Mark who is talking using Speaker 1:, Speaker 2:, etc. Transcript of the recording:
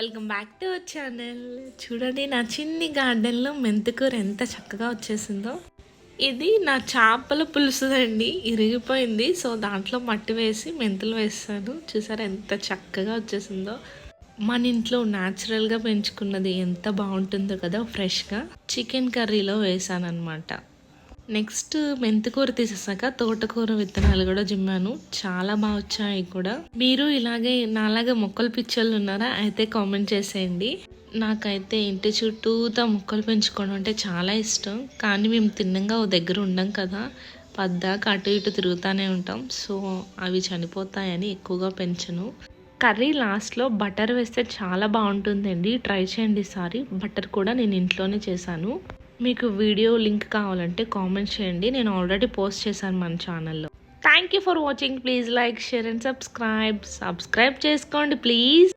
Speaker 1: Welcome back to our channel. చూడండి నా చిన్ని గార్డెన్లో మెంతికూర ఎంత చక్కగా వచ్చేసిందో. ఇది నా చేపల పులుసుదండి, ఇరిగిపోయింది. సో దాంట్లో మట్టి వేసి మెంతులు వేస్తాను. చూసారా ఎంత చక్కగా వచ్చేసిందో. మన ఇంట్లో న్యాచురల్గా పెంచుకున్నది ఎంత బాగుంటుందో కదా, ఫ్రెష్గా. చికెన్ కర్రీలో వేసాను అనమాట. నెక్స్ట్ మెంతికూర తీసేసాక తోటకూర విత్తనాలు కూడా జిమ్మాను. చాలా బాగా వచ్చాయి కూడా. మీరు ఇలాగే నాలాగా మొక్కలు పిచ్చోళ్ళు ఉన్నారా? అయితే కామెంట్ చేసేయండి. నాకైతే ఇంటి చుట్టూతా మొక్కలు పెంచుకోవడం అంటే చాలా ఇష్టం. కానీ మేము తిన్నంగా ఓ దగ్గర ఉండం కదా, పద్దాక అటు ఇటు తిరుగుతూనే ఉంటాం. సో అవి చనిపోతాయని ఎక్కువగా పెంచను. కర్రీ లాస్ట్లో బటర్ వేస్తే చాలా బాగుంటుందండి. ట్రై చేయండి ఈసారి. బటర్ కూడా నేను ఇంట్లోనే చేశాను. మీకు వీడియో లింక్ కావాలంటే కామెంట్ చేయండి. నేను ఆల్రెడీ పోస్ట్ చేశాను మన ఛానల్లో. Thank you for watching. Please like, share and subscribe చేసుకోండి ప్లీజ్.